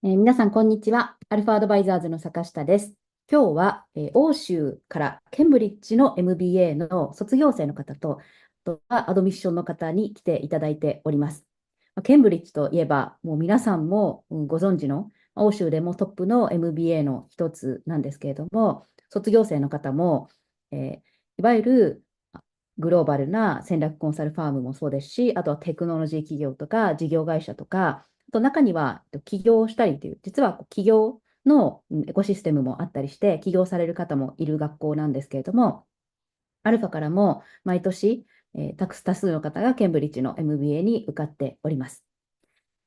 皆さん、こんにちは。アルファアドバイザーズの坂下です。今日は、欧州からケンブリッジの MBA の卒業生の方と、あとはアドミッションの方に来ていただいております。ケンブリッジといえば、もう皆さんもご存知の欧州でもトップの MBA の一つなんですけれども、卒業生の方も、いわゆるグローバルな戦略コンサルファームもそうですし、あとはテクノロジー企業とか事業会社とか、あと中には起業したりという、実は起業のエコシステムもあったりして、起業される方もいる学校なんですけれども、アルファからも毎年、多数の方がケンブリッジの MBA に受かっております。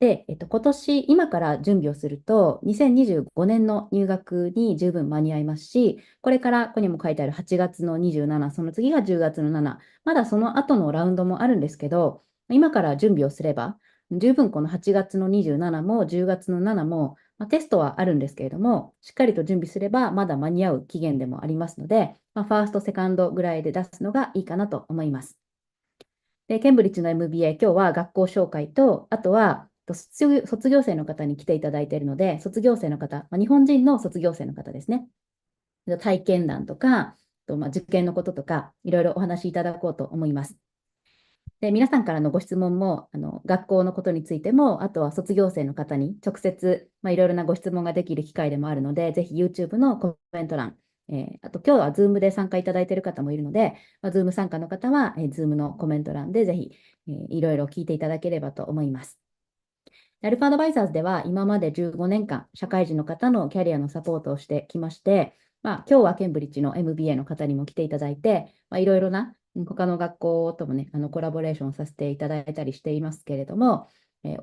で、今年、今から準備をすると、2025年の入学に十分間に合いますし、これからここにも書いてある8月の27、その次が10月の7、まだその後のラウンドもあるんですけど、今から準備をすれば、十分この8月の27も10月の7も、テストはあるんですけれども、しっかりと準備すれば、まだ間に合う期限でもありますので、ファースト、セカンドぐらいで出すのがいいかなと思います。で、ケンブリッジの MBA、今日は学校紹介と、あとは卒業生の方に来ていただいているので、卒業生の方、日本人の卒業生の方ですね。体験談とか、受験のこととか、いろいろお話しいただこうと思います。で、皆さんからのご質問も、学校のことについても、あとは卒業生の方に直接、いろいろなご質問ができる機会でもあるので、ぜひ YouTube のコメント欄、あと今日は Zoom で参加いただいている方もいるので、Zoom 参加の方は、Zoom のコメント欄でぜひ、いろいろ聞いていただければと思います。アルファアドバイザーズでは今まで15年間、社会人の方のキャリアのサポートをしてきまして、今日はケンブリッジの MBA の方にも来ていただいて、いろいろな他の学校ともね、コラボレーションさせていただいたりしていますけれども、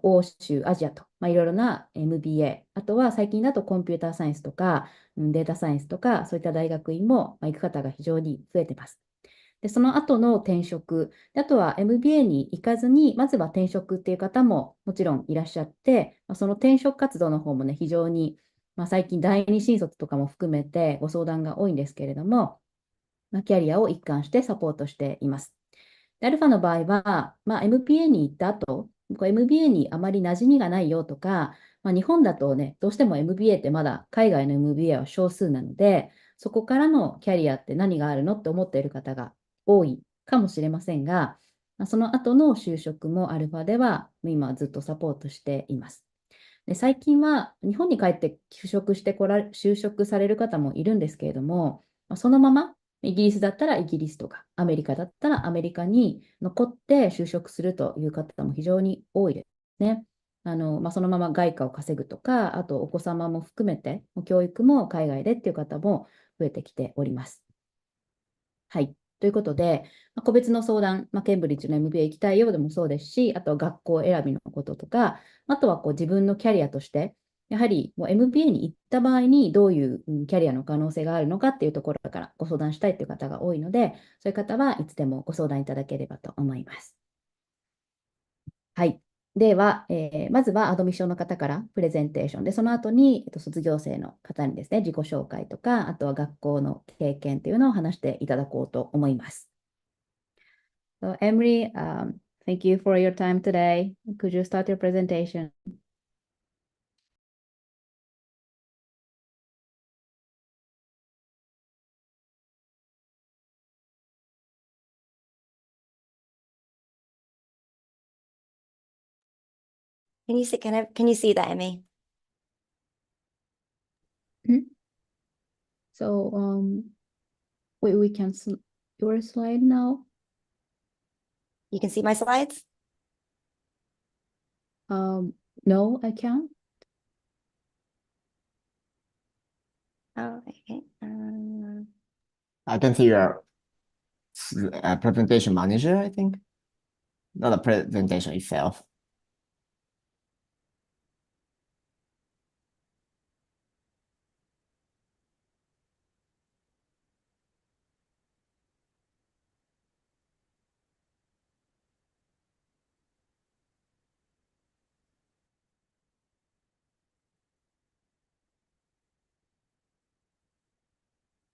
欧州、アジアと、いろいろな MBA、あとは最近だとコンピューターサイエンスとか、データサイエンスとか、そういった大学院も行く方が非常に増えています。で、その後の転職、あとは MBA に行かずに、まずは転職っていう方ももちろんいらっしゃって、その転職活動の方もね、非常に、最近第二新卒とかも含めてご相談が多いんですけれども、キャリアを一貫してサポートしています。でアルファの場合は、MBA に行った後、MBA にあまり馴染みがないよとか、日本だとね、どうしても MBA ってまだ海外の MBA は少数なので、そこからのキャリアって何があるのって思っている方が多いかもしれませんが、その後の就職もアルファでは今ずっとサポートしています。で最近は日本に帰って就職される方もいるんですけれども、そのままイギリスだったらイギリスとか、アメリカだったらアメリカに残って就職するという方も非常に多いですね。そのまま外貨を稼ぐとか、あとお子様も含めて、教育も海外でっていう方も増えてきております。はい。ということで、個別の相談、ケンブリッジの MBA 行きたいようでもそうですし、あとは学校選びのこととか、あとは自分のキャリアとして、やはりもう MBA に行った場合にどういうキャリアの可能性があるのかっていうところからご相談したいという方が多いので、そういう方はいつでもご相談いただければと思います。はい。では、まずはアドミッションの方からプレゼンテーションで、その後に、卒業生の方にですね、自己紹介とか、あとは学校の経験というのを話していただこうと思います。So, Emily, thank you for your time today. Could you start your presentation? Can you see that, Emmy? So, we can see your slide now. You can see my slides? No, I can't. Oh, okay. I can see your presentation manager, I think. Not the presentation itself.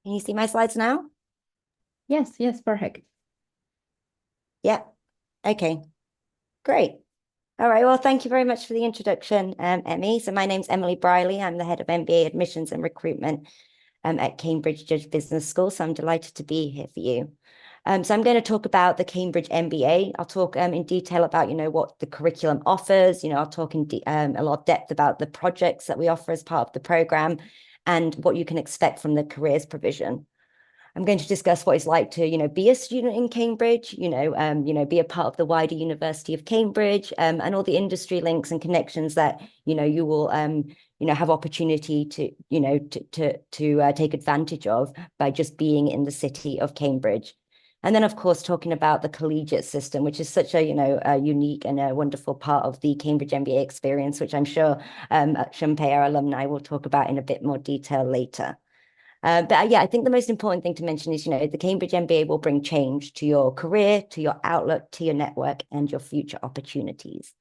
Can you see my slides now? Yes, perfect. Yeah. Okay, great. All right, well, thank you very much for the introduction, Emmy. So my name's Emily Briley. I'm the head of MBA admissions and recruitment at Cambridge Business School. So I'm delighted to be here for you. So I'm going to talk about the Cambridge MBA. I'll talk in detail about, what the curriculum offers. I'll talk in a lot of depth about the projects that we offer as part of the program and what you can expect from the careers provision. I'm going to discuss what it's like to, be a student in Cambridge, be a part of the wider University of Cambridge, and all the industry links and connections that, you will, have opportunity to, to take advantage of by just being in the city of Cambridge. And then, of course, talking about the collegiate system, which is such a, a unique and a wonderful part of the Cambridge MBA experience, which I'm sure Shumpei, our alumni, will talk about in a bit more detail later. But yeah, I think the most important thing to mention is, the Cambridge MBA will bring change to your career, to your outlook, to your network, and your future opportunities.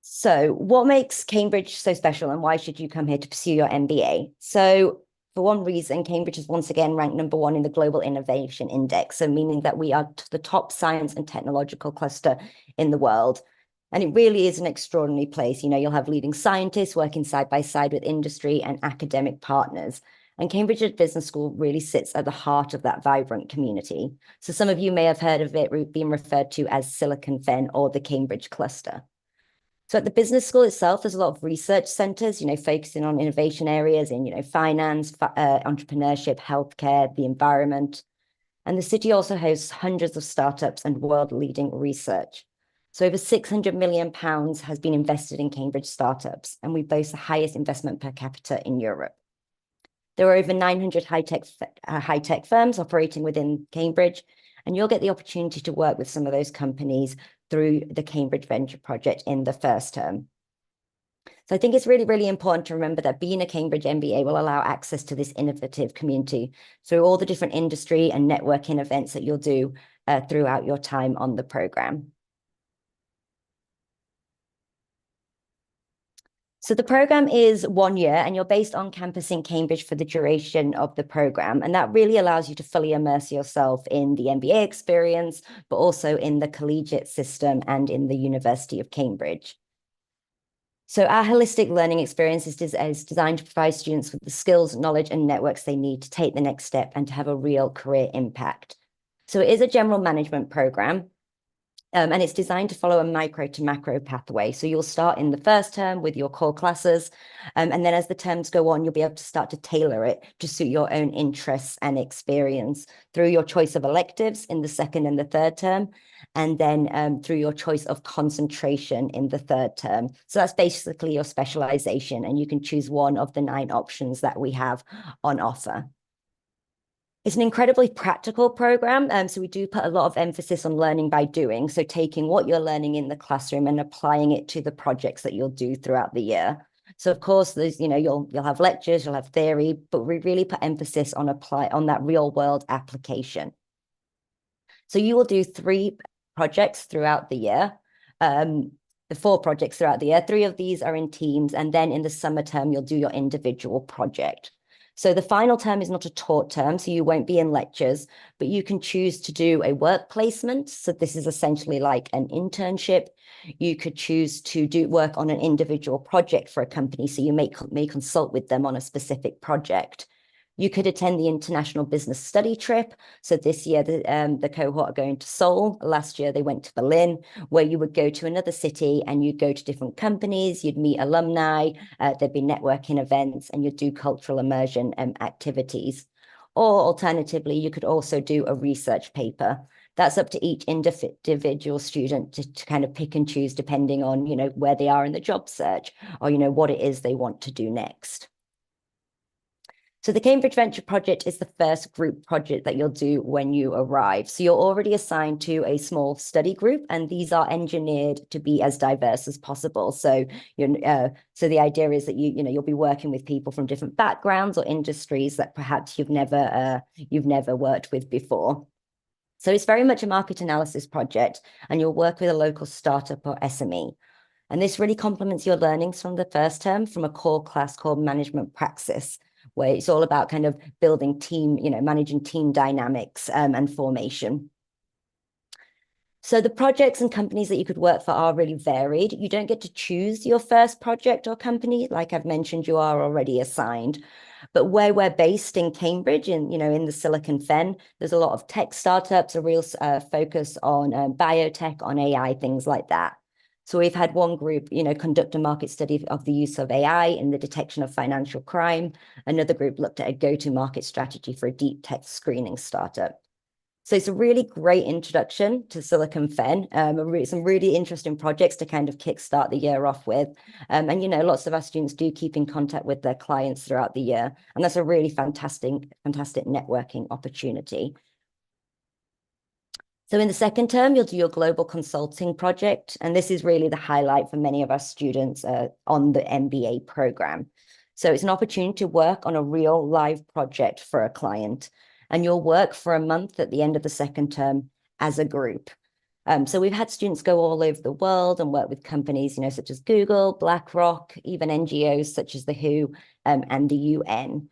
So what makes Cambridge so special and why should you come here to pursue your MBA? So for one reason, Cambridge is once again ranked #1 in the Global Innovation Index, so meaning that we are the top science and technological cluster in the world. And it really is an extraordinary place. You'll have leading scientists working side by side with industry and academic partners. And Cambridge Business School really sits at the heart of that vibrant community. So some of you may have heard of it being referred to as Silicon Fen or the Cambridge cluster. So at the business school itself, there's a lot of research centers, focusing on innovation areas in, finance, entrepreneurship, healthcare, the environment. And the city also hosts hundreds of startups and world-leading research. So over £600 million has been invested in Cambridge startups, and we boast the highest investment per capita in Europe. There are over 900 high-tech firms operating within Cambridge, and you'll get the opportunity to work with some of those companies through the Cambridge Venture Project in the first term. So I think it's really, really important to remember that being a Cambridge MBA will allow access to this innovative community through all the different industry and networking events that you'll do throughout your time on the program. So the program is 1 year and you're based on campus in Cambridge for the duration of the program. And that really allows you to fully immerse yourself in the MBA experience, but also in the collegiate system and in the University of Cambridge. So our holistic learning experience is designed to provide students with the skills, knowledge, and networks they need to take the next step and to have a real career impact. So it is a general management program. And it's designed to follow a micro to macro pathway. So you'll start in the first term with your core classes. And then as the terms go on, you'll be able to start to tailor it to suit your own interests and experience through your choice of electives in the second and the third term. And then through your choice of concentration in the third term. So that's basically your specialization. And you can choose one of the 9 options that we have on offer. It's an incredibly practical program. So we do put a lot of emphasis on learning by doing. So taking what you're learning in the classroom and applying it to the projects that you'll do throughout the year. So of course, there's, you'll have lectures, you'll have theory, but we really put emphasis on that real world application. So you will do 3 projects throughout the year. The 4 projects throughout the year. 3 of these are in teams. And then in the summer term, you'll do your individual project. So the final term is not a taught term, so you won't be in lectures, but you can choose to do a work placement. So this is essentially like an internship. You could choose to work on an individual project for a company, so you may consult with them on a specific project. You could attend the International Business Study trip. So this year, the cohort are going to Seoul. Last year, they went to Berlin, where you would go to another city and you'd go to different companies, you'd meet alumni, there'd be networking events, and you'd do cultural immersion activities. Or alternatively, you could also do a research paper. That's up to each individual student to kind of pick and choose depending on, where they are in the job search or, what it is they want to do next. So the Cambridge Venture Project is the first group project that you'll do when you arrive. So you're already assigned to a small study group, and these are engineered to be as diverse as possible. So so the idea is that you'll be working with people from different backgrounds or industries that perhaps you've never worked with before. So it's very much a market analysis project, and you'll work with a local startup or SME. And this really complements your learnings from the first term from a core class called Management Praxis, where it's all about kind of building team, managing team dynamics and formation. So the projects and companies that you could work for are really varied. You don't get to choose your first project or company. Like I've mentioned, you are already assigned. But where we're based in Cambridge, in the Silicon Fen, there's a lot of tech startups, a real focus on biotech, on AI, things like that. So we've had one group, conduct a market study of the use of AI in the detection of financial crime. Another group looked at a go-to-market strategy for a deep tech screening startup. So it's a really great introduction to Silicon Fen, some really interesting projects to kind of kickstart the year off with. And, lots of our students do keep in contact with their clients throughout the year. And that's a really fantastic networking opportunity. So in the second term, you'll do your global consulting project. And this is really the highlight for many of our students on the MBA program. So it's an opportunity to work on a real live project for a client. And you'll work for a month at the end of the second term as a group. So we've had students go all over the world and work with companies, such as Google, BlackRock, even NGOs such as the WHO and the UN.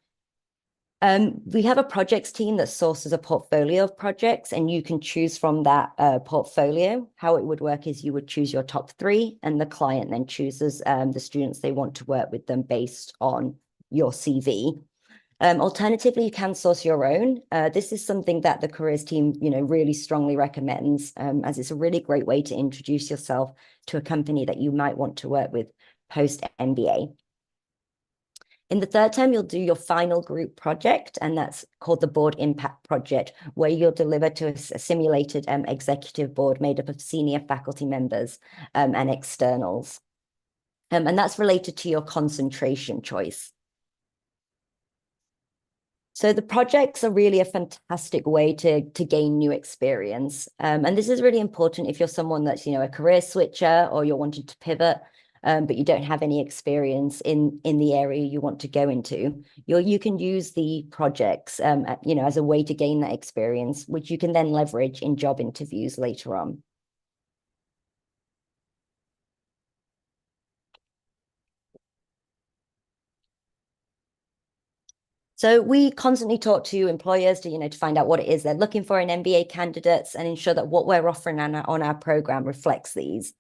We have a projects team that sources a portfolio of projects, and you can choose from that portfolio. How it would work is you would choose your top 3, and the client then chooses the students they want to work with them based on your CV. Alternatively, you can source your own. This is something that the careers team, really strongly recommends, as it's a really great way to introduce yourself to a company that you might want to work with post-MBA. In the third term, you'll do your final group project, and that's called the Board Impact Project, where you'll deliver to a simulated executive board made up of senior faculty members and externals. And that's related to your concentration choice. So the projects are really a fantastic way to gain new experience. And this is really important if you're someone that's, a career switcher, or you're wanting to pivot, but you don't have any experience in the area you want to go into. You can use the projects, as a way to gain that experience, which you can then leverage in job interviews later on. So we constantly talk to employers to find out what it is they're looking for in MBA candidates, and ensure that what we're offering on our program reflects these.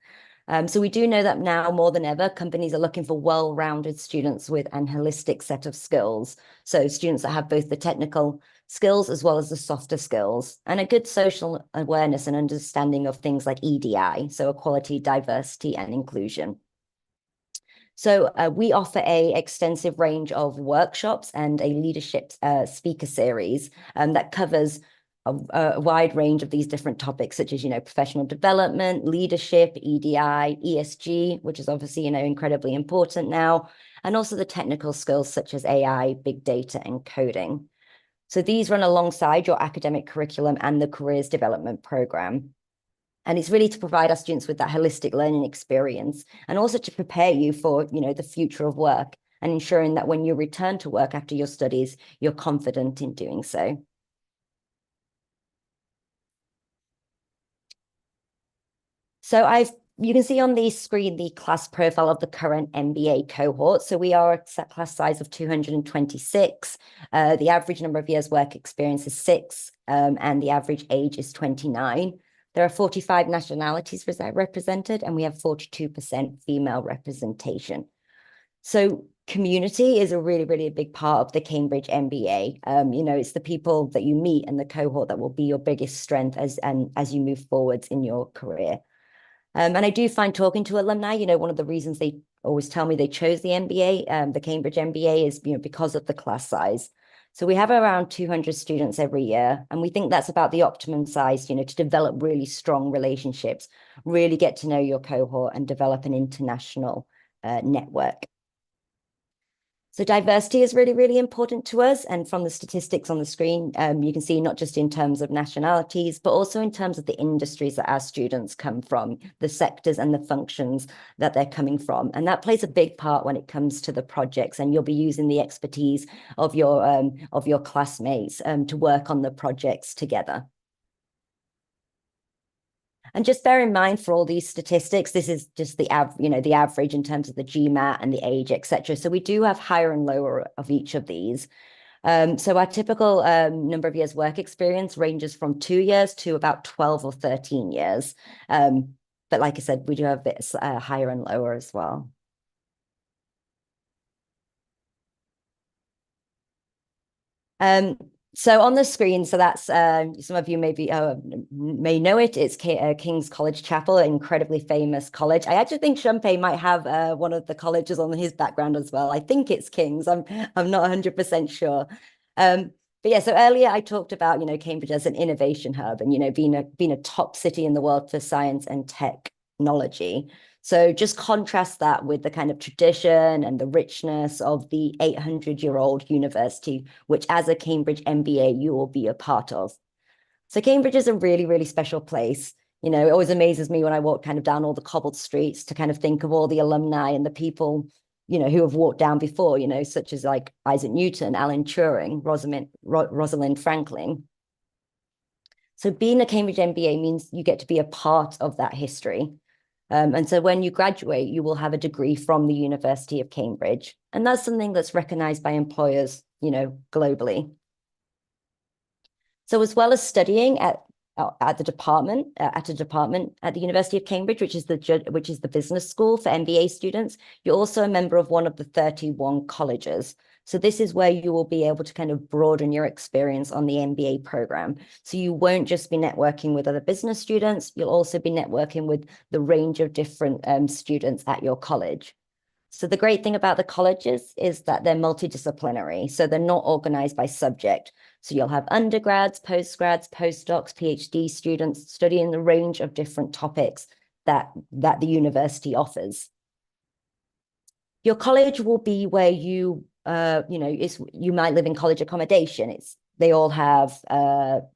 So we do know that now more than ever, companies are looking for well-rounded students with an holistic set of skills. So students that have both the technical skills as well as the softer skills, and a good social awareness and understanding of things like EDI, so equality, diversity, and inclusion. So we offer an extensive range of workshops and a leadership speaker series that covers a wide range of these different topics, such as, professional development, leadership, EDI, ESG, which is obviously, incredibly important now, and also the technical skills such as AI, big data, and coding. So these run alongside your academic curriculum and the careers development program. And it's really to provide our students with that holistic learning experience, and also to prepare you for, the future of work, and ensuring that when you return to work after your studies, you're confident in doing so. So you can see on the screen the class profile of the current MBA cohort. So we are a class size of 226. The average number of years work experience is 6, and the average age is 29. There are 45 nationalities represented, and we have 42% female representation. So community is a really, really big part of the Cambridge MBA. It's the people that you meet and the cohort that will be your biggest strength as you move forwards in your career. And I do find talking to alumni, one of the reasons they always tell me they chose the MBA, the Cambridge MBA, is because of the class size. So we have around 200 students every year, and we think that's about the optimum size, to develop really strong relationships, really get to know your cohort, and develop an international network. So diversity is really, really important to us. And from the statistics on the screen, you can see not just in terms of nationalities, but also in terms of the industries that our students come from, the sectors and the functions that they're coming from. And that plays a big part when it comes to the projects. And you'll be using the expertise of your classmates to work on the projects together. And just bear in mind for all these statistics, this is just the average in terms of the GMAT and the age, etc. So we do have higher and lower of each of these. So our typical number of years work experience ranges from 2 years to about 12 or 13 years. But like I said, we do have a bit higher and lower as well. So on the screen, so that's some of you may know it. It's King's College Chapel, an incredibly famous college. I actually think Shumpei might have one of the colleges on his background as well. I think it's King's. I'm not 100% sure. But yeah, so earlier I talked about Cambridge as an innovation hub and being a top city in the world for science and technology. So just contrast that with the kind of tradition and the richness of the 800-year-old university, which as a Cambridge MBA, you will be a part of. So Cambridge is a really, really special place. It always amazes me when I walk kind of down all the cobbled streets to kind of think of all the alumni and the people, who have walked down before, such as like Isaac Newton, Alan Turing, Rosalind Franklin. So being a Cambridge MBA means you get to be a part of that history. And so when you graduate, you will have a degree from the University of Cambridge. And that's something that's recognized by employers, globally. So as well as studying at a department at the University of Cambridge, which is the business school for MBA students, you're also a member of one of the 31 colleges. So this is where you will be able to kind of broaden your experience on the MBA program. So you won't just be networking with other business students, you'll also be networking with the range of different students at your college. So the great thing about the colleges is that they're multidisciplinary. So they're not organized by subject. So you'll have undergrads, postgrads, postdocs, PhD students studying the range of different topics that the university offers. Your college will be where you might live in college accommodation. They all have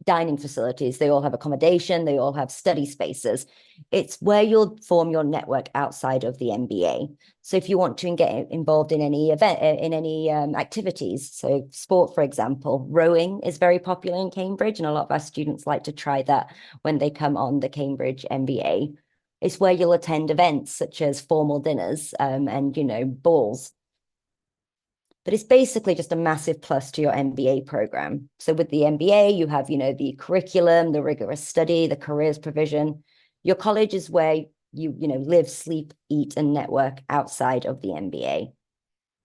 dining facilities, they all have accommodation, they all have study spaces. It's where you'll form your network outside of the MBA. So if you want to get involved in any event, in any activities, so sport, for example, rowing is very popular in Cambridge, and a lot of our students like to try that when they come on the Cambridge MBA. It's where you'll attend events such as formal dinners and balls. But it's basically just a massive plus to your MBA program. So with the MBA, you have, the curriculum, the rigorous study, the careers provision. Your college is where you live, sleep, eat, and network outside of the MBA.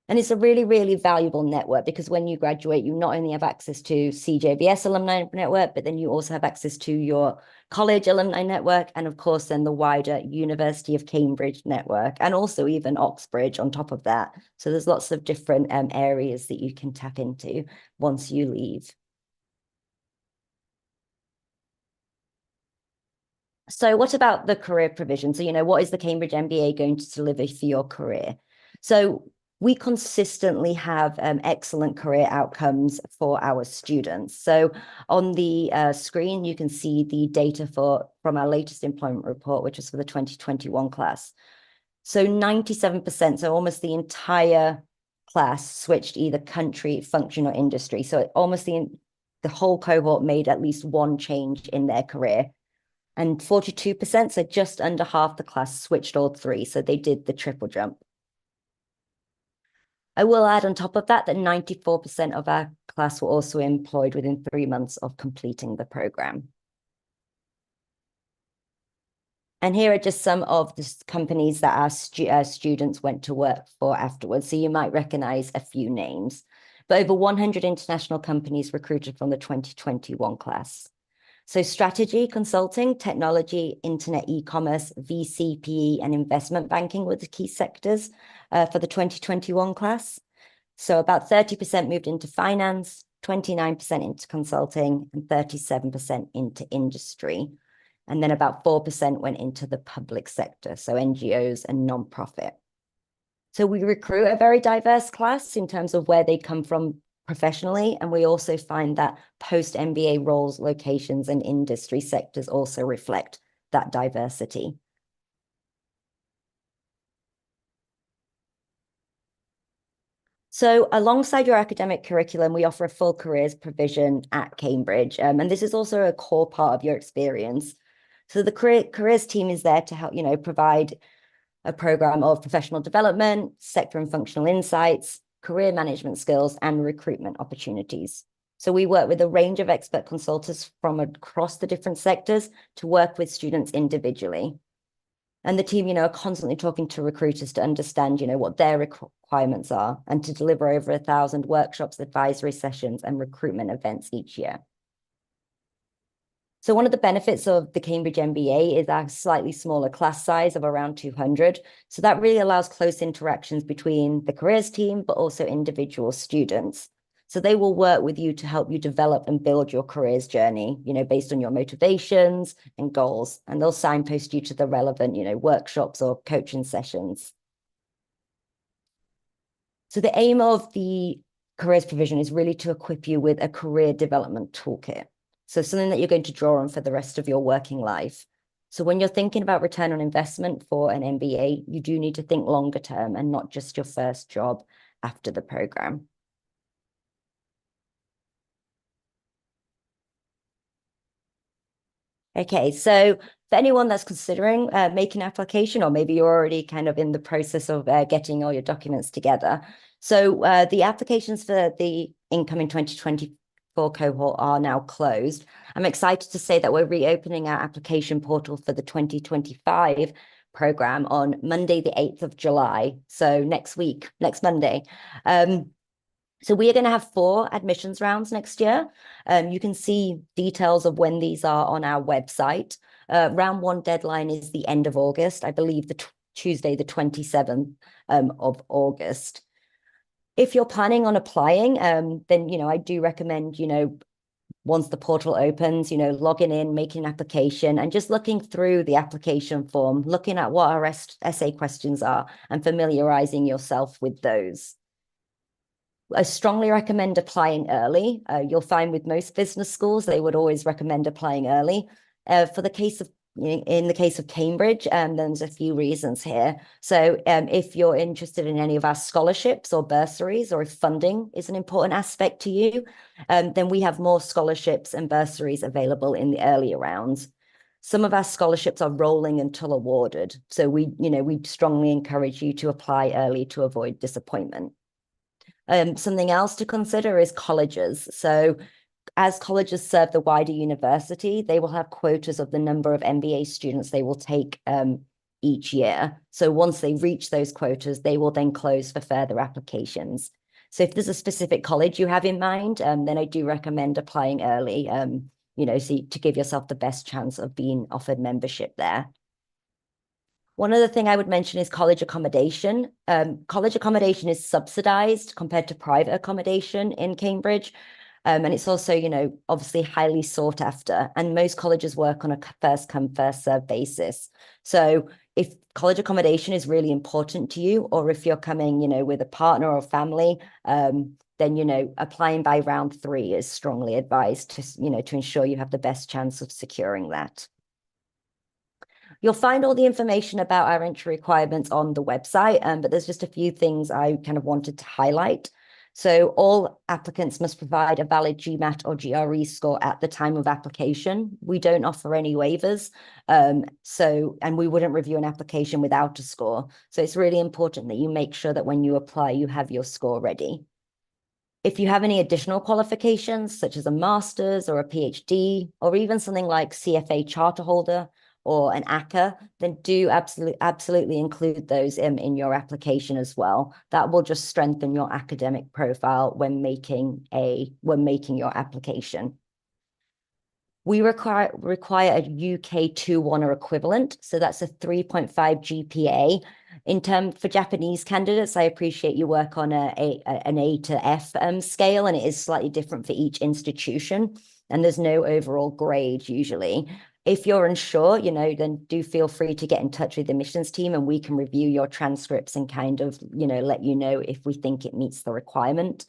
And it's a really, really valuable network because when you graduate, you not only have access to CJBS alumni network, but then you also have access to your college alumni network, and of course, then the wider University of Cambridge network, and also even Oxbridge on top of that. So there's lots of different areas that you can tap into once you leave. So what about the career provision? So, what is the Cambridge MBA going to deliver for your career? So we consistently have excellent career outcomes for our students. So on the screen, you can see the data from our latest employment report, which is for the 2021 class. So 97%, so almost the entire class switched either country, function, or industry. So almost the whole cohort made at least one change in their career. And 42%, so just under half the class, switched all three. So they did the triple jump. I will add on top of that 94% of our class were also employed within 3 months of completing the program. And here are just some of the companies that our students went to work for afterwards. So you might recognize a few names, but over 100 international companies recruited from the 2021 class. So strategy, consulting, technology, internet e-commerce, VC, PE, and investment banking were the key sectors for the 2021 class. So about 30% moved into finance, 29% into consulting, and 37% into industry. And then about 4% went into the public sector, so NGOs and nonprofit. So we recruit a very diverse class in terms of where they come from professionally, and we also find that post-MBA roles, locations, and industry sectors also reflect that diversity. So alongside your academic curriculum, we offer a full careers provision at Cambridge, and this is also a core part of your experience. So the careers team is there to help, provide a program of professional development, sector and functional insights, career management skills, and recruitment opportunities. So we work with a range of expert consultants from across the different sectors to work with students individually. And the team, are constantly talking to recruiters to understand, what their requirements are and to deliver over 1,000 workshops, advisory sessions, and recruitment events each year. So one of the benefits of the Cambridge MBA is our slightly smaller class size of around 200. So that really allows close interactions between the careers team, but also individual students. So they will work with you to help you develop and build your careers journey, based on your motivations and goals. And they'll signpost you to the relevant, workshops or coaching sessions. So the aim of the careers provision is really to equip you with a career development toolkit. So something that you're going to draw on for the rest of your working life. So when you're thinking about return on investment for an MBA, you do need to think longer term and not just your first job after the program. Okay, so for anyone that's considering making an application, or maybe you're already kind of in the process of getting all your documents together. So the applications for the incoming 2024 cohort are now closed. I'm excited to say that we're reopening our application portal for the 2025 program on Monday, the 8th of July. So next week, next Monday. So we are going to have 4 admissions rounds next year. You can see details of when these are on our website. Round 1 deadline is the end of August, I believe Tuesday, the 27th of August. If you're planning on applying, then, I do recommend, once the portal opens, logging in, making an application, and just looking through the application form, looking at what our essay questions are and familiarizing yourself with those. I strongly recommend applying early. You'll find with most business schools, they would always recommend applying early. In the case of Cambridge, there's a few reasons here. So if you're interested in any of our scholarships or bursaries, or if funding is an important aspect to you, then we have more scholarships and bursaries available in the earlier rounds. Some of our scholarships are rolling until awarded. So we strongly encourage you to apply early to avoid disappointment. Something else to consider is colleges. So as colleges serve the wider university, they will have quotas of the number of MBA students they will take each year. So once they reach those quotas, they will then close for further applications. So if there's a specific college you have in mind, then I do recommend applying early, to give yourself the best chance of being offered membership there. One other thing I would mention is college accommodation. College accommodation is subsidized compared to private accommodation in Cambridge. And it's also, obviously highly sought after. And most colleges work on a first come, first serve basis. So if college accommodation is really important to you, or if you're coming, with a partner or family, then, applying by round 3 is strongly advised to ensure you have the best chance of securing that. You'll find all the information about our entry requirements on the website, but there's just a few things I kind of wanted to highlight. So all applicants must provide a valid GMAT or GRE score at the time of application. We don't offer any waivers, and we wouldn't review an application without a score. So it's really important that you make sure that when you apply, you have your score ready. If you have any additional qualifications, such as a master's or a PhD, or even something like CFA charter holder, or an ACCA, then do absolutely include those in your application as well. That will just strengthen your academic profile when making your application. We require a UK 2-1 or equivalent, so that's a 3.5 GPA. For Japanese candidates, I appreciate you work on an A to F scale, and it is slightly different for each institution, and there's no overall grade usually. If you're unsure, then do feel free to get in touch with the admissions team, and we can review your transcripts and kind of, let you know if we think it meets the requirement.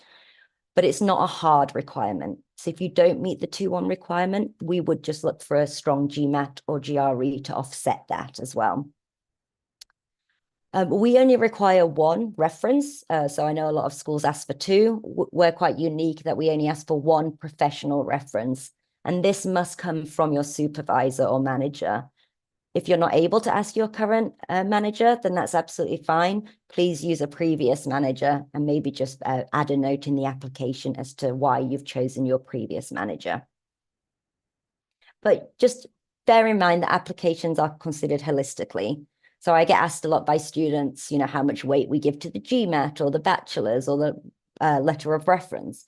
But it's not a hard requirement. So if you don't meet the 2-1 requirement, we would just look for a strong GMAT or GRE to offset that as well. We only require 1 reference. So I know a lot of schools ask for 2. We're quite unique that we only ask for 1 professional reference. And this must come from your supervisor or manager. If you're not able to ask your current manager, then that's absolutely fine. Please use a previous manager and maybe just add a note in the application as to why you've chosen your previous manager. But just bear in mind that applications are considered holistically. So I get asked a lot by students, how much weight we give to the GMAT or the bachelor's or the letter of reference.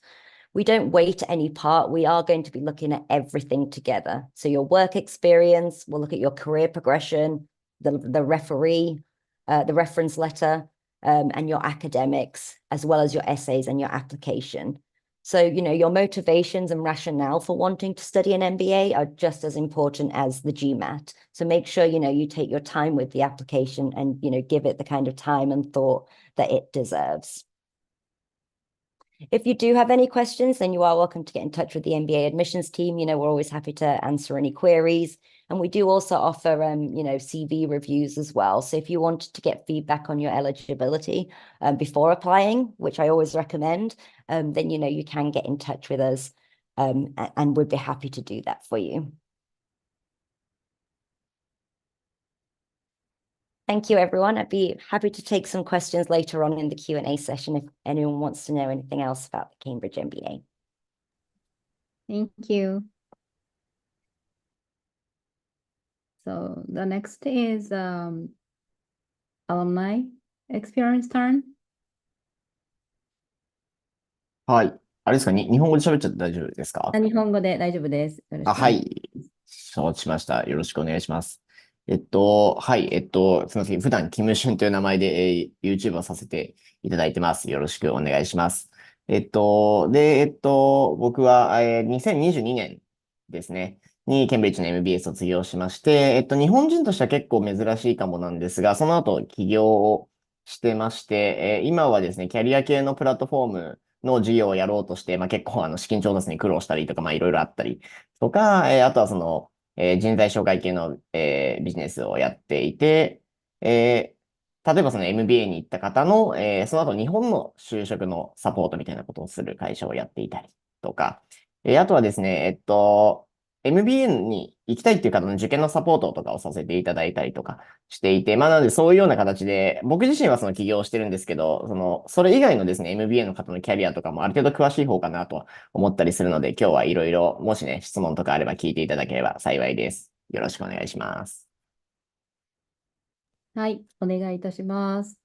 We don't weight any part. We are going to be looking at everything together. So your work experience, we'll look at your career progression, the referee, the reference letter, and your academics, as well as your essays and your application. So, your motivations and rationale for wanting to study an MBA are just as important as the GMAT. So make sure, you take your time with the application and, give it the kind of time and thought that it deserves. If you do have any questions, then you are welcome to get in touch with the MBA admissions team. We're always happy to answer any queries. And we do also offer, CV reviews as well. So if you wanted to get feedback on your eligibility before applying, which I always recommend, then, you can get in touch with us and we'd be happy to do that for you. Thank you, everyone. I'd be happy to take some questions later on in the Q&A session if anyone wants to know anything else about the Cambridge MBA. Thank you. So the next is alumni experience turn. はい。あれですか、日本語で喋っちゃって大丈夫ですか？日本語で大丈夫です。よろしくおは願いしい。承知しました。よろしくお願いします。はい。すみません。普段、キムシュンという名前で、YouTube をさせていただいてます。よろしくお願いします。僕は、2022年ですね、にケンブリッジの MBA 卒業しまして、日本人としては結構珍しいかもなんですが、その後起業をしてまして、今はですね、キャリア系のプラットフォームの事業をやろうとして、結構資金調達に苦労したりとか、いろいろあったりとか、あとは人材紹介系の、ビジネスをやっていて、例えばその MBA に行った方の、その後日本の就職のサポートみたいなことをする会社をやっていたりとか、あとはですね、MBA に行きたいっていう方の受験のサポートとかをさせていただいたりとかしていて、なのでそういうような形で、僕自身はその起業をしてるんですけど、それ以外のですね、MBA の方のキャリアとかもある程度詳しい方かなと思ったりするので、今日はいろいろ、もしね、質問とかあれば聞いていただければ幸いです。よろしくお願いします。はい、お願いいたします。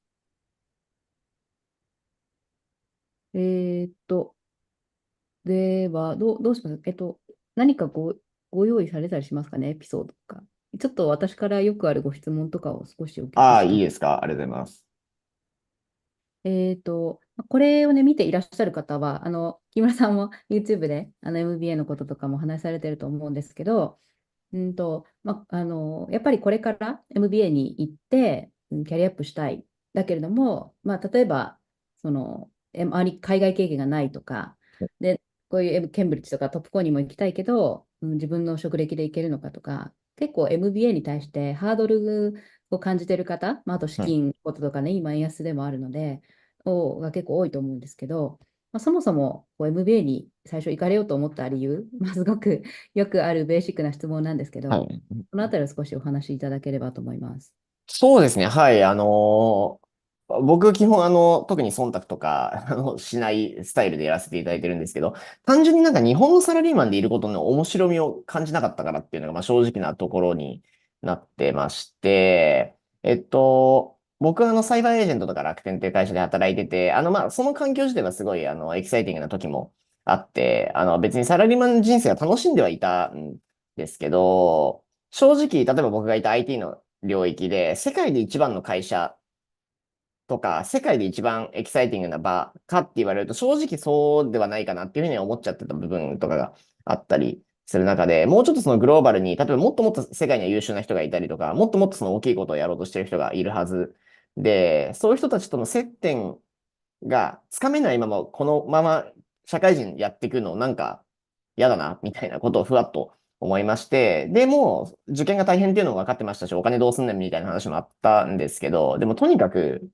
では、どうします？何かご用意されたりしますかね、エピソードとか。ちょっと私からよくあるご質問とかを少しお聞きして。いいですか？ありがとうございます。これをね、見ていらっしゃる方は、木村さんも YouTube でMBA のこととかも話されてると思うんですけど、やっぱりこれから MBA に行って、キャリアアップしたい。だけれども、例えば、あまり海外経験がないとか、で、こういうケンブリッジとかトップコンにも行きたいけど、自分の職歴で行けるのかとか、結構 MBA に対してハードルを感じている方、あと資金こととかね、今円安でもあるので、が結構多いと思うんですけど、そもそもMBA に最初行かれようと思った理由、すごくよくあるベーシックな質問なんですけど、はい。このあたりを少しお話しいただければと思います。そうですね。はい。僕、基本、特に忖度とか、しないスタイルでやらせていただいてるんですけど、単純になんか日本のサラリーマンでいることの面白みを感じなかったからっていうのが、正直なところになってまして、僕はサイバーエージェントとか楽天っていう会社で働いてて、その環境自体はすごい、エキサイティングな時もあって、別にサラリーマン人生は楽しんではいたんですけど、正直、例えば僕がいた IT の領域で、世界で一番の会社とか、世界で一番エキサイティングな場かって言われると、正直そうではないかなっていうふうに思っちゃってた部分とかがあったりする中で、もうちょっとそのグローバルに、例えばもっともっと世界には優秀な人がいたりとか、もっともっとその大きいことをやろうとしてる人がいるはずで、そういう人たちとの接点がつかめないまま、このまま社会人やっていくのなんか嫌だな、みたいなことをふわっと思いまして、でも、受験が大変っていうのも分かってましたし、お金どうすんねんみたいな話もあったんですけど、でもとにかく、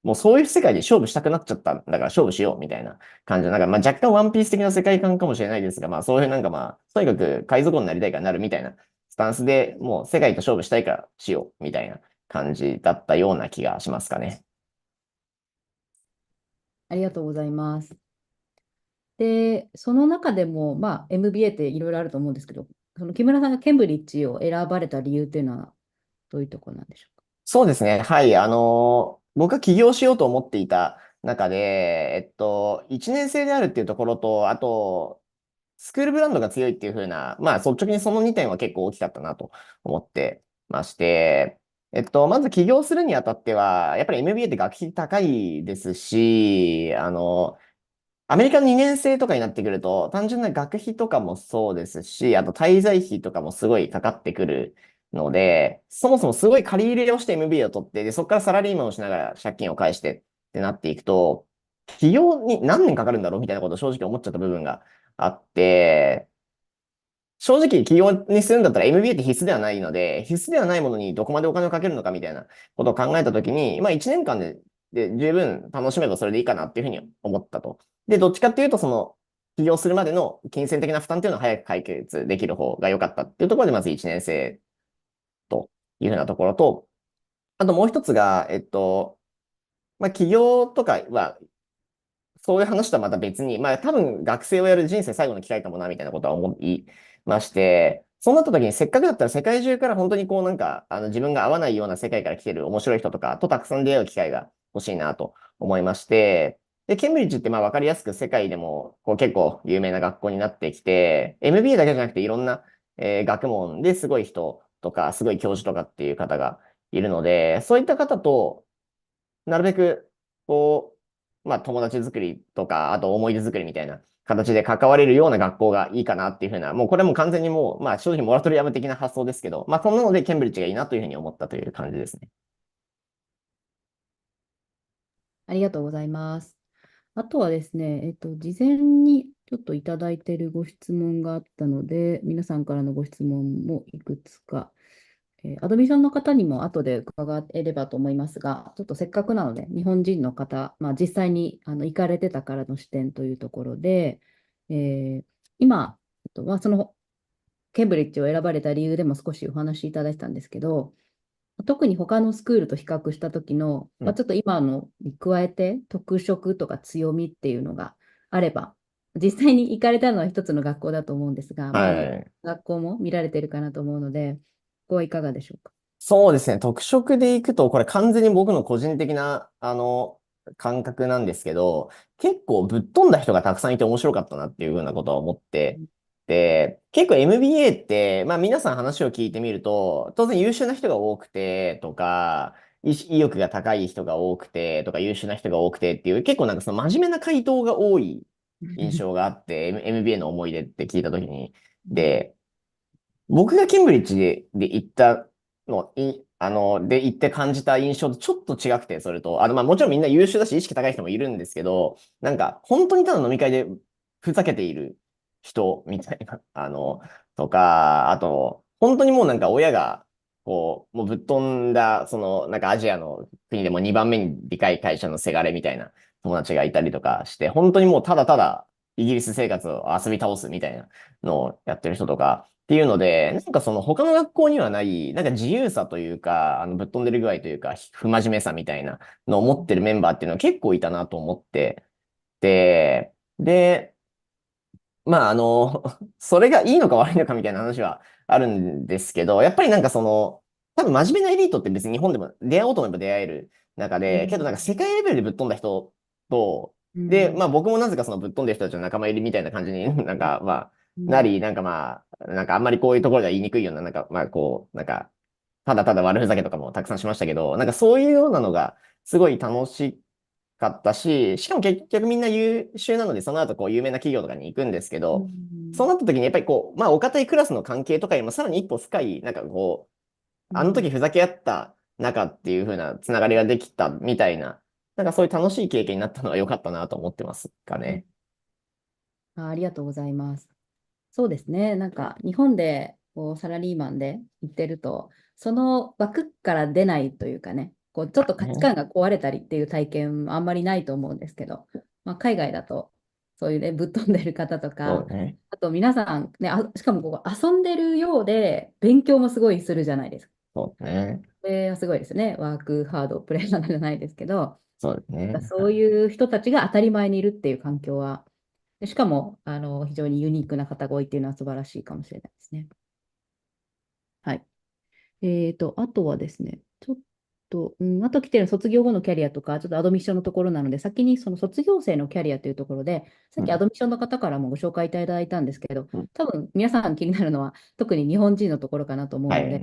もうそういう世界で勝負したくなっちゃったんだから勝負しようみたいな感じで、若干ワンピース的な世界観かもしれないですが、そういうとにかく海賊王になりたいからなるみたいなスタンスでもう世界と勝負したいからしようみたいな感じだったような気がしますかね。ありがとうございます。で、その中でも、MBA っていろいろあると思うんですけど、その木村さんがケンブリッジを選ばれた理由っていうのは、どういうところなんでしょうか。そうですね。はい。僕が起業しようと思っていた中で、1年生であるっていうところと、あと、スクールブランドが強いっていう風な、率直にその2点は結構大きかったなと思ってまして、まず起業するにあたっては、やっぱり MBA って学費高いですし、アメリカの2年生とかになってくると、単純な学費とかもそうですし、あと滞在費とかもすごいかかってくるので、そもそもすごい借り入れをして MBA を取って、で、そこからサラリーマンをしながら借金を返してってなっていくと、起業に何年かかるんだろうみたいなことを正直思っちゃった部分があって、正直起業にするんだったら MBA って必須ではないので、必須ではないものにどこまでお金をかけるのかみたいなことを考えたときに、1年間で十分楽しめばそれでいいかなっていうふうに思ったと。で、どっちかっていうと、起業するまでの金銭的な負担っていうのを早く解決できる方が良かったっていうところで、まず1年生というふうなところと、あともう一つが、起業とかはそういう話とはまた別に、多分学生をやる人生最後の機会かもな、みたいなことは思いまして、そうなった時にせっかくだったら世界中から本当に自分が合わないような世界から来てる面白い人とかとたくさん出会う機会が欲しいなと思いまして、で、ケンブリッジってわかりやすく世界でも結構有名な学校になってきて、MBA だけじゃなくていろんな、学問ですごい人とか、すごい教授とかっていう方がいるので、そういった方と、なるべく、友達作りとか、あと思い出作りみたいな形で関われるような学校がいいかなっていうふうな、もうこれも完全にもう、正直モラトリアム的な発想ですけど、そんなのでケンブリッジがいいなというふうに思ったという感じですね。ありがとうございます。あとはですね、事前にちょっといただいているご質問があったので、皆さんからのご質問もいくつか、アドミッションの方にも後で伺えればと思いますが、ちょっとせっかくなので、日本人の方、実際に行かれてたからの視点というところで、今、そのケンブリッジを選ばれた理由でも少しお話しいただいてたんですけど、特に他のスクールと比較した時の、ちょっと今のに加えて特色とか強みっていうのがあれば、実際に行かれたのは一つの学校だと思うんですが、はい。学校も見られてるかなと思うので、ここはいかがでしょうか。そうですね。特色でいくと、これ完全に僕の個人的な、感覚なんですけど、結構ぶっ飛んだ人がたくさんいて面白かったなっていうふうなことは思ってで、結構 MBA って、皆さん話を聞いてみると、当然優秀な人が多くてとか、意欲が高い人が多くてとか、優秀な人が多くてっていう、結構その真面目な回答が多い印象があって、MBA の思い出って聞いたときに。で、僕がケンブリッジで行ったの、で行って感じた印象とちょっと違くて、それと、もちろんみんな優秀だし意識高い人もいるんですけど、本当にただ飲み会でふざけている人みたいな、とか、あと、本当にもう親が、もうぶっ飛んだ、アジアの国でも2番目にでかい会社のせがれみたいな友達がいたりとかして、本当にもうただただイギリス生活を遊び倒すみたいなのをやってる人とか、っていうので、その他の学校にはない、自由さというか、ぶっ飛んでる具合というか、不真面目さみたいなのを持ってるメンバーっていうのは結構いたなと思ってて、で、それがいいのか悪いのかみたいな話はあるんですけど、やっぱり多分真面目なエリートって別に日本でも出会おうと思えば出会える中で、けど世界レベルでぶっ飛んだ人と、で、僕もなぜかそのぶっ飛んでる人たちの仲間入りみたいな感じになり、あんまりこういうところでは言いにくいような、ただただ悪ふざけとかもたくさんしましたけど、そういうようなのがすごい楽しかったし、しかも結局みんな優秀なので、その後有名な企業とかに行くんですけど、そうなった時にやっぱりお堅いクラスの関係とかよりもさらに一歩深い、あの時ふざけ合った仲っていう風なつながりができたみたいな、そういう楽しい経験になったのは良かったなと思ってますかね。ありがとうございます。そうですね。日本でサラリーマンで行ってると、その枠から出ないというかね、ちょっと価値観が壊れたりっていう体験あんまりないと思うんですけど、海外だとそういうね、ぶっ飛んでる方とそうか、ね。あと皆さんね、しかもここ遊んでるようで、勉強もすごいするじゃないですか。そうね。すごいですね。ワークハード、プレイハードじゃないですけど、そうですね。そういう人たちが当たり前にいるっていう環境は、でしかも非常にユニークな方が多いっていうのは素晴らしいかもしれないですね。はい。あとはですね、ちょっと、あと来てる卒業後のキャリアとか、ちょっとアドミッションのところなので、先にその卒業生のキャリアというところで、さっきアドミッションの方からもご紹介いただいたんですけど、うん。多分皆さん気になるのは、特に日本人のところかなと思うはので、い。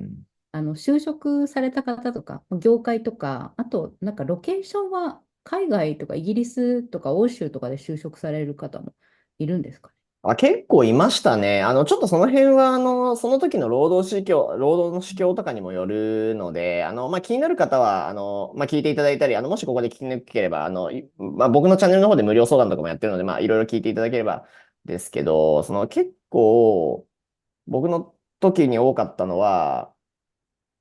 就職された方とか、業界とか、あと、なんかロケーションは海外とかイギリスとか欧州とかで就職される方もいるんですかね。結構いましたね。ちょっとその辺は、その時の労働の市況とかにもよるので、気になる方は、聞いていただいたり、もしここで聞きにくければ、僕のチャンネルの方で無料相談とかもやってるので、いろいろ聞いていただければですけど、結構、僕の時に多かったのは、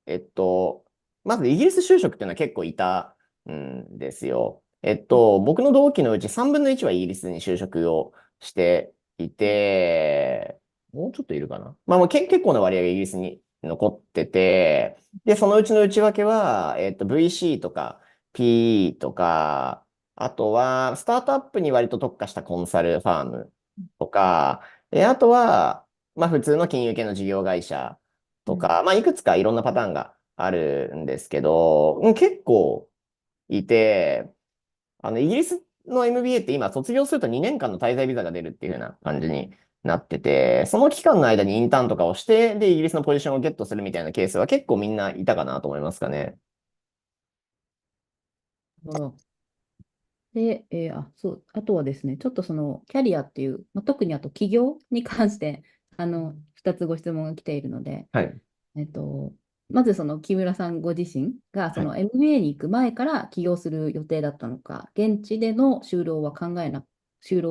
えっと、まずイギリス就職っていうのは結構いたんですよ。僕の同期のうち3分の1はイギリスに就職をしていて、もうちょっといるかな。もう結構な割合がイギリスに残ってて、で、そのうちの内訳は、VC とか PE とか、あとは、スタートアップに割と特化したコンサルファームとか、あとは、普通の金融系の事業会社とか、いくつかいろんなパターンがあるんですけど、結構いて、イギリスの MBA って今卒業すると2年間の滞在ビザが出るっていう風な感じになってて、その期間の間にインターンとかをして、で、イギリスのポジションをゲットするみたいなケースは結構みんないたかなと思いますかね。なるほど。で、そう、あとはですね、ちょっとそのキャリアっていう、特にあと起業に関して、2つご質問が来ているので、はい。えっと、まずその木村さんご自身がそはい。の MBA に行く前から起業する予定だったのか、現地での就労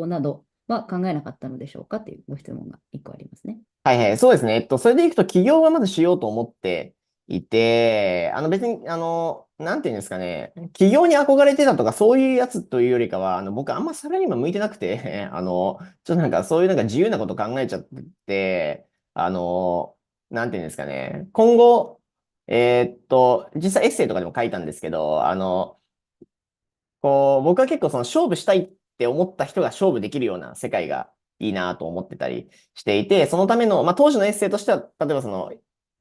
などは考えなかったのでしょうかっていうご質問が1個ありますね。はいはい。そうですね。それでいくと起業はまずしようと思っていて、別に、なんていうんですかね。起業に憧れてたとかそういうやつというよりかは、僕あんまサラリーマン向いてなくて、ちょっとなんかそういうなんか自由なこと考えちゃってて、なんていうんですかね。今後、実際エッセイとかでも書いたんですけど、僕は結構その勝負したいって思った人が勝負できるような世界がいいなと思ってたりしていて、そのための、当時のエッセイとしては、例えば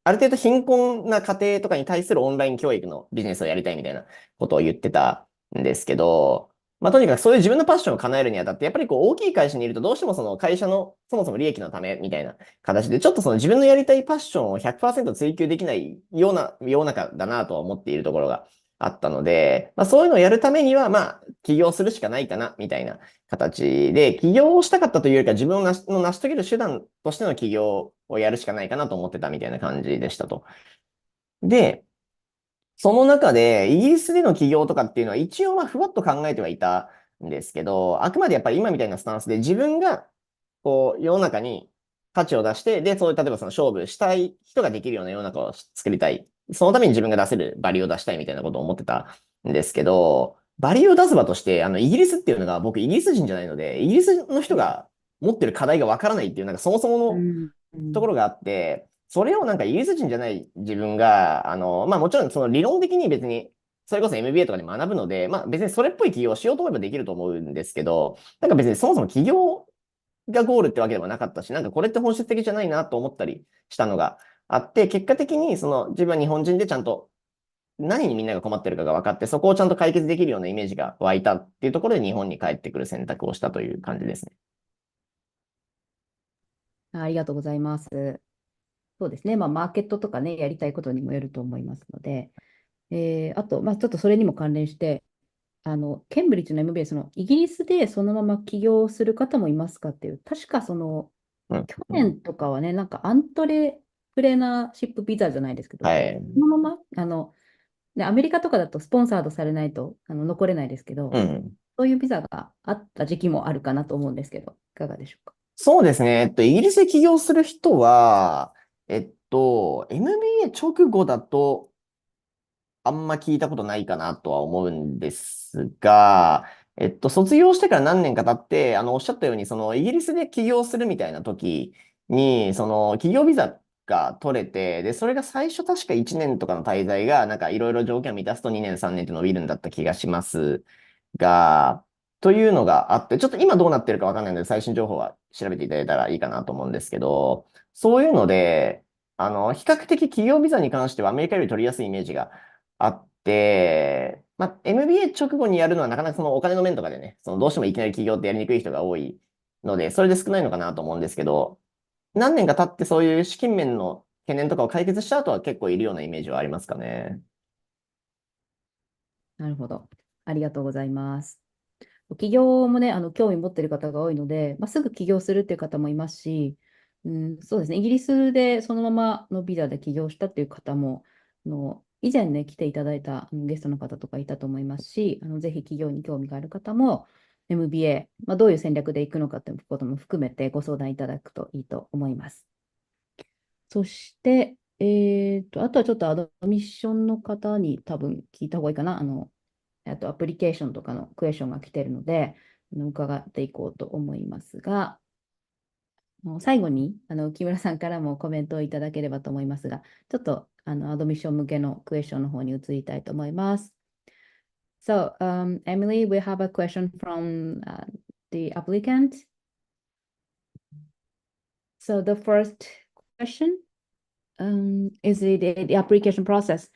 ある程度貧困な家庭とかに対するオンライン教育のビジネスをやりたいみたいなことを言ってたんですけど、とにかくそういう自分のパッションを叶えるにあたって、やっぱり大きい会社にいるとどうしてもその会社のそもそも利益のためみたいな形で、ちょっとその自分のやりたいパッションを100%追求できないような世の中だなとは思っているところがあったので、そういうのをやるためには、起業するしかないかな、みたいな形で、起業をしたかったというよりか、自分を成し遂げる手段としての起業をやるしかないかなと思ってたみたいな感じでしたと。で、その中で、イギリスでの起業とかっていうのは、一応ふわっと考えてはいたんですけど、あくまでやっぱり今みたいなスタンスで、自分が、世の中に価値を出して、で、そういう、例えばその勝負したい人ができるような世の中を作りたい。そのために自分が出せるバリューを出したいみたいなことを思ってたんですけど、バリューを出す場として、イギリスっていうのが、僕イギリス人じゃないので、イギリスの人が持ってる課題がわからないっていう、なんかそもそものうん。うん。ところがあって、それをなんかイギリス人じゃない自分が、もちろんその理論的に別に、それこそ MBA とかで学ぶので、別にそれっぽい起業をしようと思えばできると思うんですけど、なんか別にそもそも起業がゴールってわけではなかったし、なんかこれって本質的じゃないなと思ったりしたのがあって、結果的にその自分は日本人でちゃんと何にみんなが困ってるかが分かって、そこをちゃんと解決できるようなイメージが湧いたっていうところで日本に帰ってくる選択をしたという感じですね。ありがとうございます。そうですね。マーケットとかね、やりたいことにもよると思いますので、あと、ちょっとそれにも関連して、ケンブリッジの MBA、そのイギリスでそのまま起業する方もいますかっていう、確かうん。去年とかはね、なんかアントレプレナーシップビザじゃないですけど、はい。そのまま、ね、アメリカとかだとスポンサードされないと残れないですけど、うん。そういうビザがあった時期もあるかなと思うんですけど、いかがでしょうか。そうですね。イギリスで起業する人は、MBA 直後だと、あんま聞いたことないかなとは思うんですが、卒業してから何年か経って、おっしゃったように、イギリスで起業するみたいな時に、企業ビザが取れて、で、それが最初確か1年とかの滞在が、なんかいろいろ条件を満たすと2年、3年って伸びるんだった気がしますが、というのがあって、ちょっと今どうなってるかわかんないので、最新情報は調べていただいたらいいかなと思うんですけど、そういうので、比較的企業ビザに関してはアメリカより取りやすいイメージがあって、まあ、MBA 直後にやるのはなかなかそのお金の面とかでね、どうしてもいきなり起業ってやりにくい人が多いので、それで少ないのかなと思うんですけど、何年か経ってそういう資金面の懸念とかを解決した後は結構いるようなイメージはありますかね。なるほど。ありがとうございます。起業もね、興味持っている方が多いので、すぐ起業するっていう方もいますし、そうですね、イギリスでそのままのビザで起業したっていう方も、以前ね、来ていただいたゲストの方とかいたと思いますし、ぜひ起業に興味がある方も、MBA、どういう戦略でいくのかっていうことも含めてご相談いただくといいと思います。そして、あとはちょっとアドミッションの方に多分聞いた方がいいかな。あとアプリケーションとかのクエスチョンが来ているので、伺っていこうと思いますが、もう最後に木村さんからもコメントをいただければと思いますが、ちょっとアドミッション向けのクエスチョンの方に移りたいと思います。So, Emily, we have a question from the applicant. So the first question is the application process.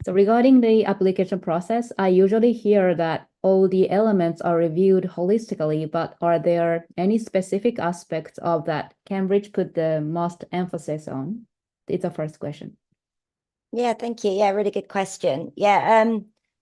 So regarding the application process, I usually hear that all the elements are reviewed holistically, but are there any specific aspects of that Cambridge put the most emphasis on? It's the first question. Yeah, thank you. Yeah, really good question. Yeah,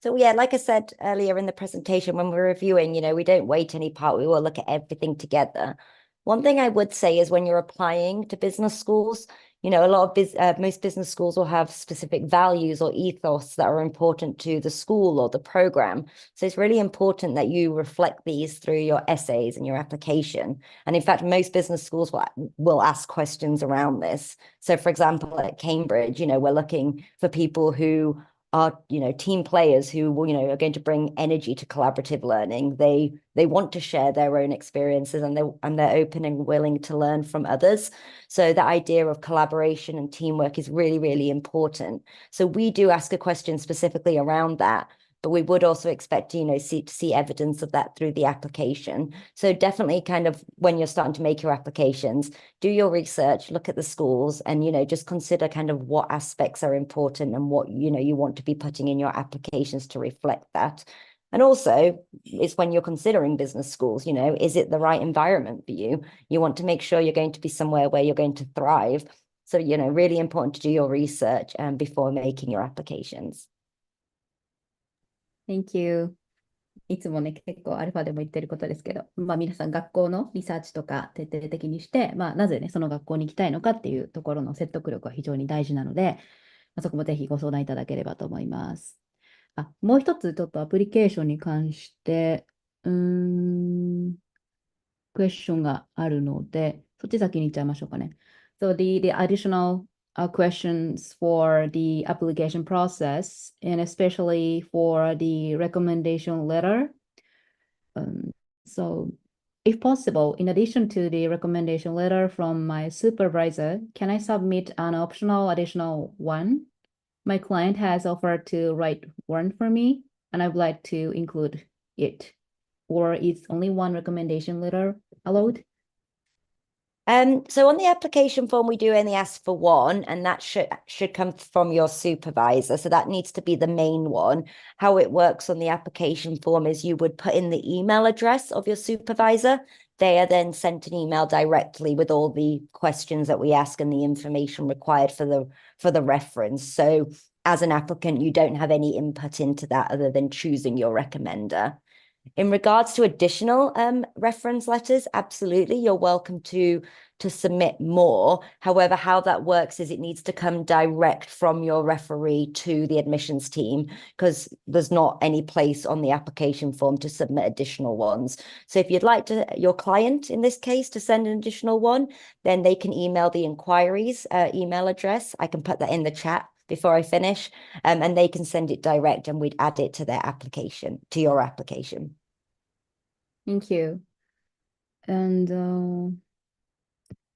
so yeah, like I said earlier in the presentation, when we're reviewing, we don't wait any part, we will look at everything together. One thing I would say is when you're applying to business schools, a lot of most business schools will have specific values or ethos that are important to the school or the program. So it's really important that you reflect these through your essays and your application. And in fact, most business schools will ask questions around this. So for example, at Cambridge, we're looking for people who are team players who will are going to bring energy to collaborative learning. They want to share their own experiences, and they're open and willing to learn from others. So the idea of collaboration and teamwork is really, really important. So we do ask a question specifically around that, but we would also expect to see evidence of that through the application. So definitely kind of when you're starting to make your applications, do your research, look at the schools, and just consider kind of what aspects are important and what you want to be putting in your applications to reflect that. And also, it's when you're considering business schools, is it the right environment for you? You want to make sure you're going to be somewhere where you're going to thrive. So, really important to do your research before making your applications. Thank you. いつもね、結構アルファでも言ってることですけど、皆さん学校のリサーチとか徹底的にして、なぜね、その学校に行きたいのかっていうところの説得力は非常に大事なので、そこもぜひご相談いただければと思います。もう一つちょっとアプリケーションに関して、クエスチョンがあるので、そっち先に行っちゃいましょうかね。So the additional questions for the application process, and especially for the recommendation letter. So if possible, in addition to the recommendation letter from my supervisor, can I submit an optional additional one? My client has offered to write one for me, and I'd like to include it. Or is only one recommendation letter allowed? So on the application form, we do only ask for one, and that should come from your supervisor. So that needs to be the main one. How it works on the application form is you would put in the email address of your supervisor. They are then sent an email directly with all the questions that we ask and the information required for the reference. So as an applicant, you don't have any input into that other than choosing your recommender. In regards to additional reference letters, absolutely, you're welcome to submit more. However, how that works is it needs to come direct from your referee to the admissions team, because there's not any place on the application form to submit additional ones. So if you'd like your client, in this case, to send an additional one, then they can email the inquiries email address. I can put that in the chat before I finish, and they can send it direct, and we'd add it to their application, to your application. Thank you. And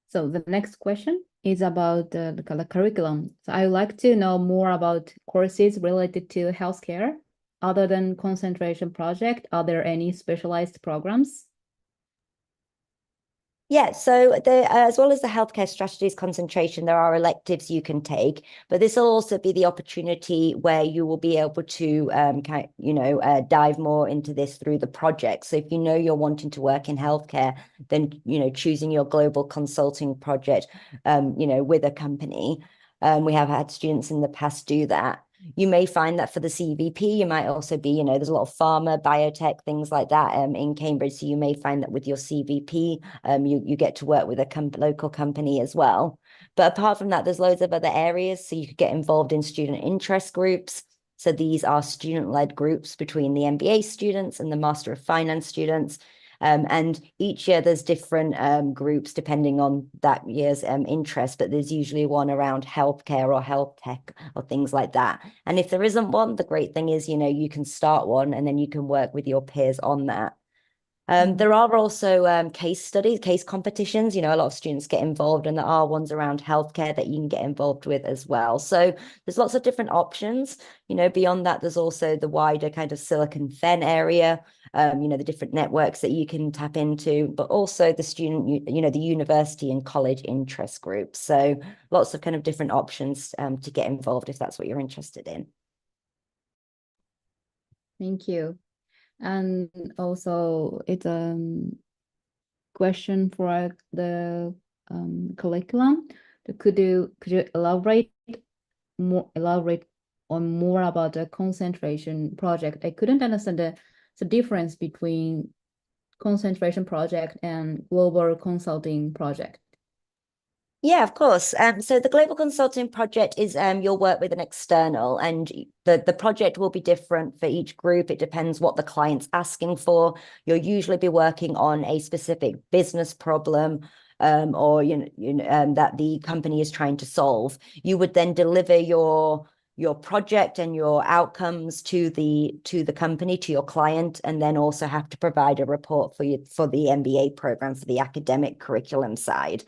so the next question is about the curriculum. So I would like to know more about courses related to healthcare. Other than concentration project, are there any specialized programs? Yeah, so as well as the healthcare strategies concentration, there are electives you can take, but this will also be the opportunity where you will be able to dive more into this through the project. So if you know you're wanting to work in healthcare, then choosing your global consulting project with a company. We have had students in the past do that. You may find that for the CVP, you might also be, there's a lot of pharma, biotech, things like that in Cambridge. So you may find that with your CVP, you get to work with a local company as well. But apart from that, there's loads of other areas. So you could get involved in student interest groups. So these are student-led groups between the MBA students and the Master of Finance students. And each year there's different groups depending on that year's interest, but there's usually one around healthcare or health tech or things like that. And if there isn't one, the great thing is, you can start one and then you can work with your peers on that. There are also case competitions. A lot of students get involved, and there are ones around healthcare that you can get involved with as well. So there's lots of different options. Beyond that, there's also the wider kind of Silicon Fen area, the different networks that you can tap into, but also the the university and college interest groups. So lots of kind of different options to get involved if that's what you're interested in. Thank you. And also, it's a question for the curriculum. Could you elaborate on more about the concentration project? I couldn't understand the difference between concentration project and global consulting project. Yeah, of course. So the global consulting project is you'll work with an external, and the project will be different for each group. It depends what the client's asking for. You'll usually be working on a specific business problem or that the company is trying to solve. You would then deliver your project and your outcomes to the company, to your client, and then also have to provide a report for the MBA program, for the academic curriculum side.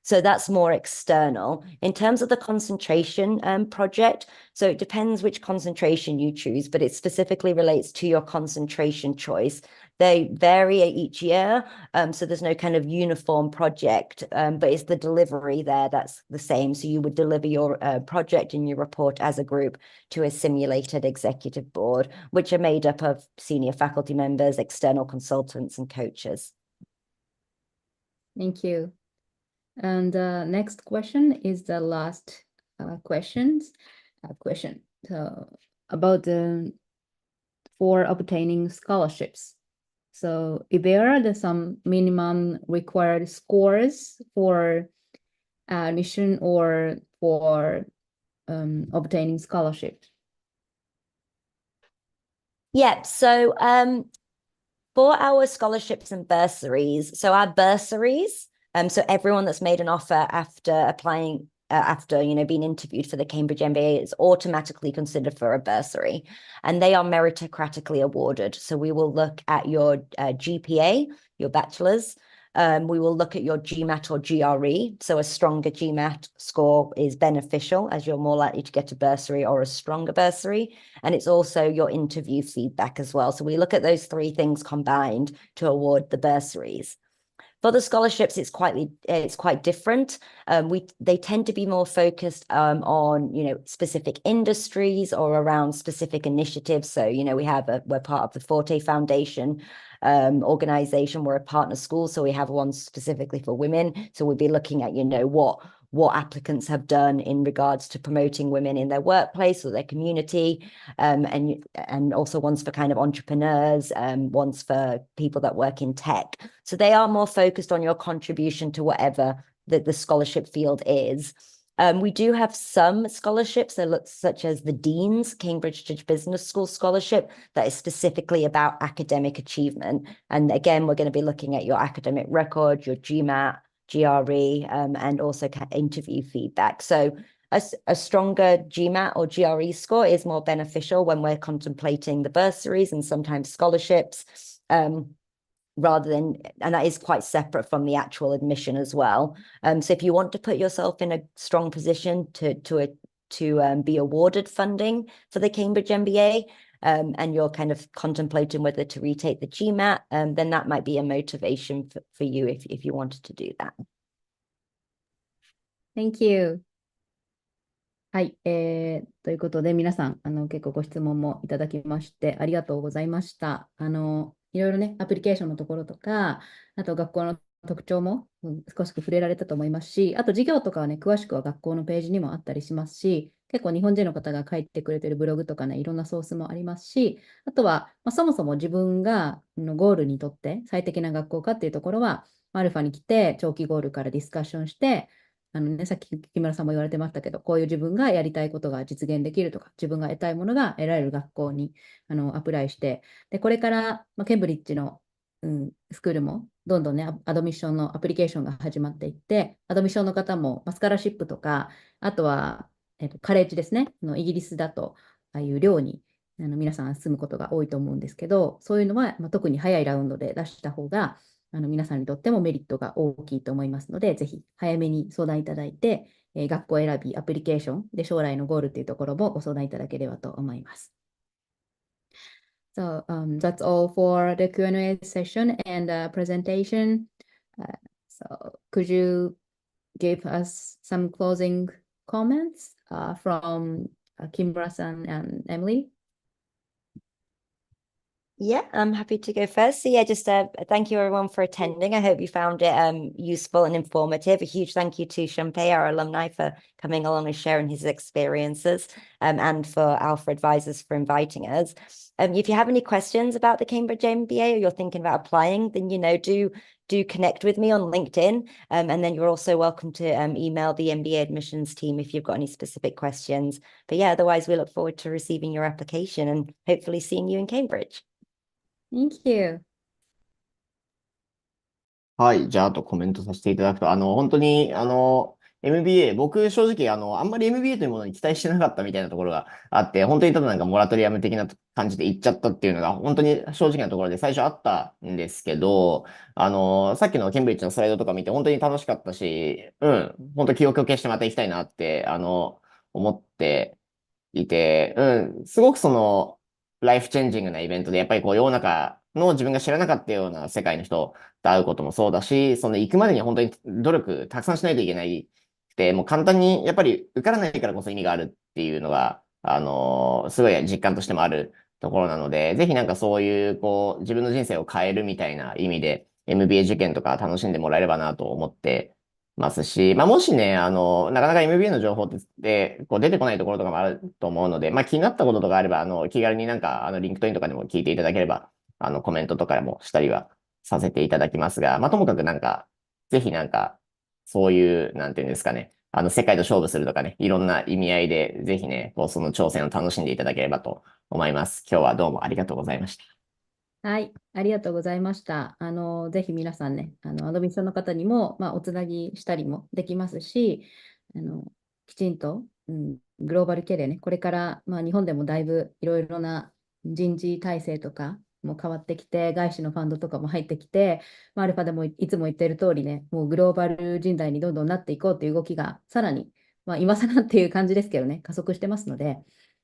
So that's more external. In terms of the concentration project, so it depends which concentration you choose, but it specifically relates to your concentration choice. They vary each year, so there's no kind of uniform project, but it's the delivery there that's the same. So you would deliver your project and your report as a group to a simulated executive board, which are made up of senior faculty members, external consultants, and coaches. Thank you. And next question is the last question about for obtaining scholarships. So if there are some minimum required scores for admission or for obtaining scholarship? Yeah, so for our scholarships and bursaries, so our bursaries, so everyone that's made an offer after applying, after being interviewed for the Cambridge MBA is automatically considered for a bursary, and they are meritocratically awarded. So we will look at your GPA, your bachelor's. We will look at your GMAT or GRE. So a stronger GMAT score is beneficial, as you're more likely to get a bursary or a stronger bursary. And it's also your interview feedback as well. So we look at those three things combined to award the bursaries. For the scholarships, it's quite different. They tend to be more focused on specific industries or around specific initiatives. So we're part of the Forte Foundation organization. We're a partner school, so we have one specifically for women. So we'll be looking at what applicants have done in regards to promoting women in their workplace or their community, and also ones for kind of entrepreneurs, ones for people that work in tech. So they are more focused on your contribution to whatever the scholarship field is. We do have some scholarships, such as the Dean's Cambridge Business School Scholarship, that is specifically about academic achievement. And again, we're going to be looking at your academic record, your GMAT, GRE, and also interview feedback. So a stronger GMAT or GRE score is more beneficial when we're contemplating the bursaries and sometimes scholarships. rather than, and that is quite separate from the actual admission as well. So if you want to put yourself in a strong position to be awarded funding for the Cambridge MBA, and you're kind of contemplating whether to retake the GMAT, then that might be a motivation for you if you wanted to do that. Thank you. はい、ということで、皆さん、結構ご質問もいただきまして、ありがとうございました。いろいろね、アプリケーションのところとか、あと学校の特徴も、少し触れられたと思いますし、あと授業とかはね、詳しくは学校のページにもあったりしますし、結構日本人の方が書いてくれてるブログとかね、いろんなソースもありますし、あとは、そもそも自分がゴールにとって最適な学校かっていうところは、アルファに来て長期ゴールからディスカッションして、さっき木村さんも言われてましたけど、こういう自分がやりたいことが実現できるとか、自分が得たいものが得られる学校にアプライして、でこれから、ケンブリッジの、スクールもどんどんね、アドミッションのアプリケーションが始まっていって、アドミッションの方もスカラシップとか、あとは、カレッジですね、イギリスだと、ああいう寮に皆さん住むことが多いと思うんですけど、そういうのは、特に早いラウンドで出した方が、皆さんにとってもメリットが大きいと思いますので、ぜひ早めに相談いただいて、学校選び、アプリケーションで将来のゴールというところもご相談いただければと思います。So, that's all for the Q&A session and presentation. So, could you give us some closing comments from Kimura-san and Emily? Yeah, I'm happy to go first. So yeah, just thank you everyone for attending. I hope you found it useful and informative. A huge thank you to Shanpei, our alumni, for coming along and sharing his experiences, and for Alpha Advisors for inviting us. If you have any questions about the Cambridge MBA or you're thinking about applying, then do connect with me on LinkedIn, and then you're also welcome to email the MBA admissions team if you've got any specific questions. But yeah, otherwise we look forward to receiving your application and hopefully seeing you in Cambridge. Thank you. はい。じゃあ、あとコメントさせていただくと、本当に、MBA、僕、正直、あんまり MBA というものに期待してなかったみたいなところがあって、本当にただなんかモラトリアム的な感じで行っちゃったっていうのが、本当に正直なところで最初あったんですけど、さっきのケンブリッジのスライドとか見て、本当に楽しかったし、本当記憶を消してまた行きたいなって、思っていて、すごくライフチェンジングなイベントで、やっぱりこう、世の中の自分が知らなかったような世界の人と会うこともそうだし、行くまでに本当に努力たくさんしないといけないくて、もう簡単に、やっぱり受からないからこそ意味があるっていうのが、すごい実感としてもあるところなので、ぜひなんかそういう、こう、自分の人生を変えるみたいな意味で、MBA 受験とか楽しんでもらえればなと思ってますし、もしね、なかなか MBA の情報ってこう出てこないところとかもあると思うので、気になったこととかあれば、気軽になんか、リンクトインとかでも聞いていただければ、コメントとかでもしたりはさせていただきますが、ともかくなんか、ぜひなんか、そういう、なんていうんですかね、世界と勝負するとかね、いろんな意味合いで、ぜひね、こう、その挑戦を楽しんでいただければと思います。今日はどうもありがとうございました。はい、ありがとうございました。ぜひ皆さんね、アドミッションの方にも、おつなぎしたりもできますし、きちんと、グローバルキャリアね、これから、日本でもだいぶいろいろな人事体制とかも変わってきて、外資のファンドとかも入ってきて、アルファでもいつも言ってる通りね、もうグローバル人材にどんどんなっていこうという動きが、さらに、今更っていう感じですけどね、加速してますので、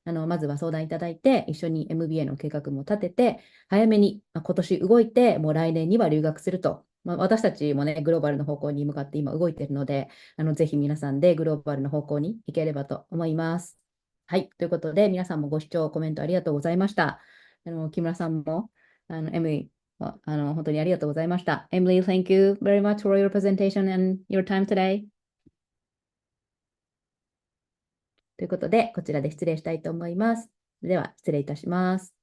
まずは相談いただいて、一緒に MBA の計画も立てて、早めに今年動いて、もう来年には留学すると。私たちもね、グローバルの方向に向かって今動いているので、ぜひ皆さんでグローバルの方向に行ければと思います。はい。ということで、皆さんもご視聴、コメントありがとうございました。木村さんも、エミリー、本当にありがとうございました。Emily, thank you very much for your presentation and your time today. ということで、こちらで失礼したいと思います。では、失礼いたします。